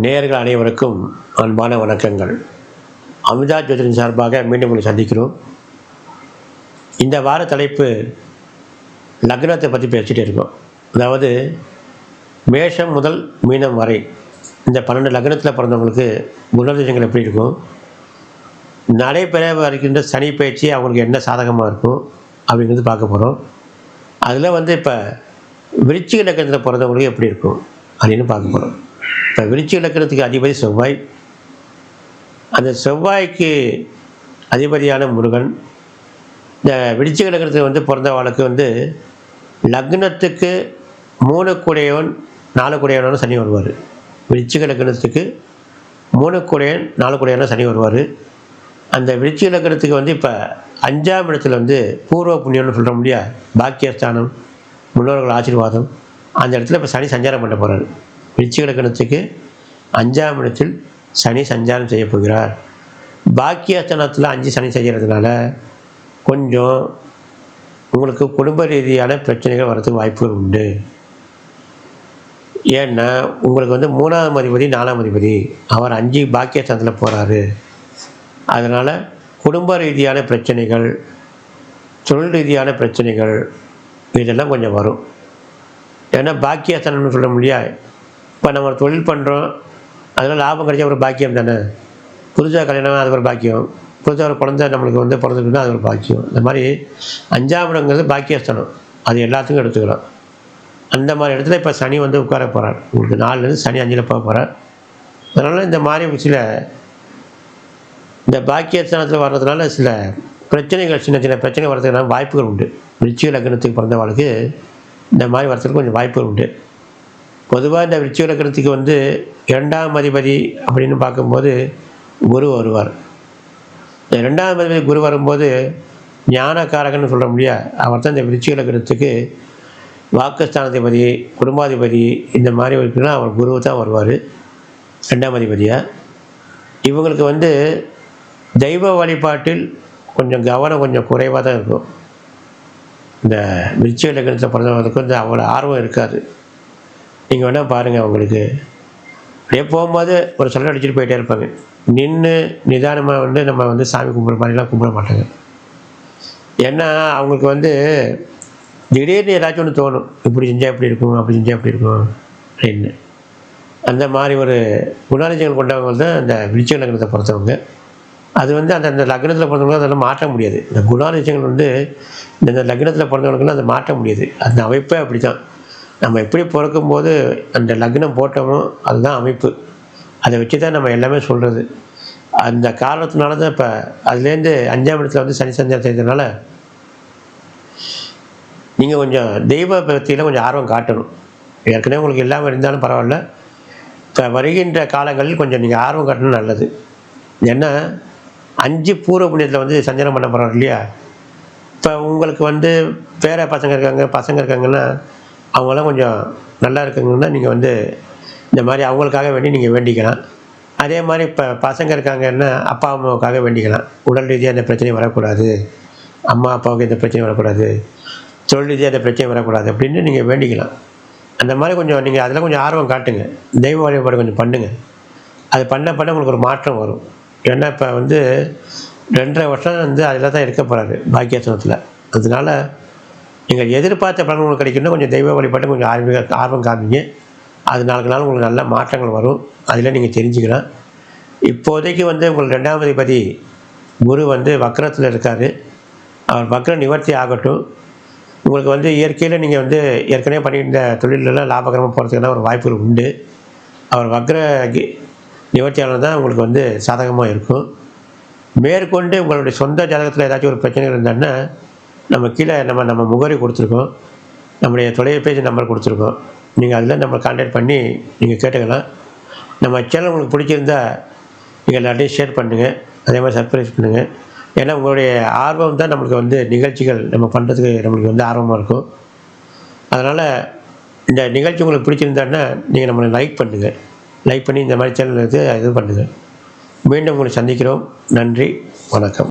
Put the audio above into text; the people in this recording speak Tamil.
நேயர்கள் அனைவருக்கும் அன்பான வணக்கங்கள். அமிர்தா ஜோதிடம் சார்பாக மீண்டும் உங்களை சந்திக்கிறோம். இந்த வார தலைப்பு லக்னத்தை பற்றி பேசிகிட்டே இருக்கோம். அதாவது மேஷம் முதல் மீனம் வரை இந்த 12 லக்னத்தில் பிறந்தவங்களுக்கு குணதிசைகள் எப்படி இருக்கும், நடைபெற வருகின்ற சனி பயிற்சி அவங்களுக்கு என்ன சாதகமாக இருக்கும் அப்படிங்கிறது பார்க்க போகிறோம். அதில் இப்போ விருச்சிக லக்னத்தில் பிறந்தவங்களுக்கு எப்படி இருக்கும் அப்படின்னு பார்க்க போகிறோம். இப்போ விருச்சிக லக்னத்துக்கு அதிபதி செவ்வாய், அந்த செவ்வாய்க்கு அதிபதியான முருகன். இந்த விருச்சிக லக்னத்துக்கு பிறந்தவாளுக்கு லக்னத்துக்கு 3 கூடையவன் 4 கூடையவனான சனி வருவார். விருச்சிக லக்னத்துக்கு 3 கூடையன் 4 கூடையவனான சனி வருவார். அந்த விருச்சிக லக்னத்துக்கு இப்போ 5ஆம் இடத்துல பூர்வ புண்ணியம்னு சொல்கிற முடியா, பாக்கியஸ்தானம், முன்னோர்கள் ஆசீர்வாதம், அந்த இடத்துல இப்போ சனி சஞ்சாரம் பண்ண போகிறார். விருச்சிக லக்னத்துக்கு 5ஆம் இடத்தில் சனி சஞ்சாரம் செய்ய போகிறார். பாக்கியஸ்தானத்தில் 5 சனி செய்கிறதுனால கொஞ்சம் உங்களுக்கு குடும்ப ரீதியான பிரச்சனைகள் வரதுக்கு வாய்ப்புகள் உண்டு. ஏன்னா உங்களுக்கு 3ஆம் அதிபதி 4ஆம் அதிபதி அவர் 5 பாக்கியஸ்தானத்தில் போகிறாரு. அதனால் குடும்ப ரீதியான பிரச்சனைகள், தொழில் ரீதியான பிரச்சனைகள் இதெல்லாம் கொஞ்சம் வரும். ஏன்னா பாக்கியஸ்தானம்னு சொல்ல முடியாது. இப்போ நம்ம ஒரு தொழில் பண்ணுறோம், அதில் லாபம் கிடைச்சா ஒரு பாக்கியம் தானே. புதுசாக கல்யாணம் அது ஒரு பாக்கியம், புதுசாக ஒரு குழந்தை நம்மளுக்கு பிறந்துக்குன்னா அது ஒரு பாக்கியம். இந்த மாதிரி 5ஆம் இடங்கிறது பாக்கியஸ்தானம், அது எல்லாத்துக்கும் எடுத்துக்கலாம். அந்த மாதிரி இடத்துல இப்போ சனி உட்கார போகிறார். உங்களுக்கு 4லேருந்து சனி 5ல் போக போகிறார். அதனால் இந்த மாதிரி சில இந்த பாக்கியஸ்தானத்தில் வர்றதுனால சில பிரச்சனைகள், சின்ன சின்ன பிரச்சனை வர்றதுக்கான வாய்ப்புகள் உண்டு. விருச்சிக லக்னத்துக்கு பிறந்தவாளுக்கு இந்த மாதிரி வரத்துக்கு கொஞ்சம் வாய்ப்புகள் உண்டு. பொதுவாக இந்த விருச்சிக லக்னத்துக்கு 2ஆம் அதிபதி அப்படின்னு பார்க்கும்போது குரு வருவார். இந்த 2ஆம் அதிபதி குரு வரும்போது ஞானக்காரகன்னு சொல்ல முடியாது. அவர் தான் இந்த விருச்சிக லக்னத்துக்கு வாக்குஸ்தானாதிபதி, குடும்பாதிபதி, இந்த மாதிரி இருக்குன்னா அவர் குரு தான் வருவார் 2ஆம் அதிபதியாக. இவங்களுக்கு தெய்வ வழிபாட்டில் கொஞ்சம் கவனம் கொஞ்சம் குறைவாக தான் இருக்கும். இந்த விருச்சிக லக்னத்தில் பிறந்தவங்களுக்கு அவ்வளோ ஆர்வம் இருக்காது. நீங்கள் வேணால் பாருங்கள், அவங்களுக்கு அப்படியே போகும்போது ஒரு சொல்ல அடிச்சுட்டு போயிட்டே இருப்பாங்க. நின்று நிதானமாக நம்ம சாமி கும்பிட்ற மாதிரிலாம் கும்பிட மாட்டாங்க. ஏன்னா அவங்களுக்கு திடீர்னு ஏதாச்சும் ஒன்று தோணும், இப்படி செஞ்சால் எப்படி இருக்கும், அப்படி செஞ்சால் எப்படி இருக்கும் அப்படின்னு. அந்த மாதிரி ஒரு குணாதிசயங்கள் கொண்டவங்க தான் இந்த விருச்சிக லக்னத்தை பொறுத்தவங்க. அது அந்த லக்னத்தில் பிறந்தவங்க அதெல்லாம் மாற்ற முடியாது. இந்த குணாதிசயங்கள் இந்த லக்னத்தில் பிறந்தவங்களுக்குலாம் அதை மாற்ற முடியாது. அந்த அமைப்பே அப்படி தான். நம்ம எப்படி பிறக்கும்போது அந்த லக்னம் போட்டோமோ அதுதான் அமைப்பு. அதை வச்சு தான் நம்ம எல்லாமே சொல்கிறது. அந்த காரணத்தினால தான் இப்போ அதுலேருந்து 5ஆம் இடத்துல சனி சஞ்சாரம் செய்ததுனால நீங்கள் கொஞ்சம் தெய்வ பக்தியில் கொஞ்சம் ஆர்வம் காட்டணும். ஏற்கனவே உங்களுக்கு இல்லாமல் இருந்தாலும் பரவாயில்ல, இப்போ வருகின்ற காலங்களில் கொஞ்சம் நீங்கள் ஆர்வம் காட்டணும், நல்லது. ஏன்னா 5 பூர்வ புண்ணியத்தில் சஞ்சாரம் பண்ண போகிறார் இல்லையா. இப்போ உங்களுக்கு பேர பசங்க இருக்காங்கன்னா அவங்களாம் கொஞ்சம் நல்லா இருக்குங்கன்னா நீங்கள் இந்த மாதிரி அவங்களுக்காக வேண்டி நீங்கள் வேண்டிக்கலாம். அதே மாதிரி இப்போ பசங்க இருக்காங்கன்னா அப்பா அம்மாவுக்காக வேண்டிக்கலாம். உடல் ரீதியாக இந்த பிரச்சனை வரக்கூடாது, அம்மா அப்பாவுக்கு இந்த பிரச்சனை வரக்கூடாது, தொழில் ரீதியாக இந்த பிரச்சனை வரக்கூடாது அப்படின்னு நீங்கள் வேண்டிக்கலாம். அந்த மாதிரி கொஞ்சம் நீங்கள் அதில் கொஞ்சம் ஆர்வம் காட்டுங்க. தெய்வ வழிபாடு கொஞ்சம் பண்ணுங்கள். அது பண்ண உங்களுக்கு ஒரு மாற்றம் வரும். ஏன்னா இப்போ 2.5 வருஷம் அதில் தான் இருக்க போகிறாரு பாக்கியஸ்தானத்தில். அதனால நீங்கள் எதிர்பார்த்த பலன் உங்களுக்கு கிடைக்கணும்னா கொஞ்சம் தெய்வ வழிபாட்டு கொஞ்சம் ஆர்வம் காமிங்க. அது நாளுக்கு நாள் உங்களுக்கு நல்ல மாற்றங்கள் வரும். அதில் நீங்கள் தெரிஞ்சுக்கலாம். இப்போதைக்கு உங்களுக்கு 2ஆம் அதிபதி குரு வக்ரத்தில் இருக்கார். அவர் வக்ர நிவர்த்தி ஆகட்டும். உங்களுக்கு இயற்கையில் நீங்கள் ஏற்கனவே பண்ணியிருந்த தொழிலெல்லாம் லாபகரமாக போகிறதுக்கான ஒரு வாய்ப்புகள் உண்டு. அவர் வக்ர நிவர்த்தியாளர் தான் உங்களுக்கு சாதகமாக இருக்கும். மேற்கொண்டு உங்களுடைய சொந்த ஜாதகத்தில் ஏதாச்சும் ஒரு பிரச்சனை இருந்தாங்கன்னா நம்ம கீழே நம்ம முகவரி கொடுத்துருக்கோம், நம்முடைய தொலைபேசி நம்பர் கொடுத்துருக்கோம். நீங்கள் அதில் நம்ம கான்டாக்ட் பண்ணி நீங்கள் கேட்டுக்கலாம். நம்ம சேனல் உங்களுக்கு பிடிச்சிருந்தா நீங்கள் எல்லாத்தையும் ஷேர் பண்ணுங்கள், அதே மாதிரி சப்ஸ்கிரைப் பண்ணுங்கள். ஏன்னா உங்களுடைய ஆர்வம் தான் நம்மளுக்கு நிகழ்ச்சிகள் நம்ம பண்ணுறதுக்கு நம்மளுக்கு ஆர்வமாக இருக்கும். அதனால் இந்த நிகழ்ச்சி உங்களுக்கு பிடிச்சிருந்தான்னா நீங்கள் நம்மளை லைக் பண்ணுங்கள். லைக் பண்ணி இந்த மாதிரி சேனலுக்கு இது பண்ணுங்கள். மீண்டும் உங்களை சந்திக்கிறோம். நன்றி, வணக்கம்.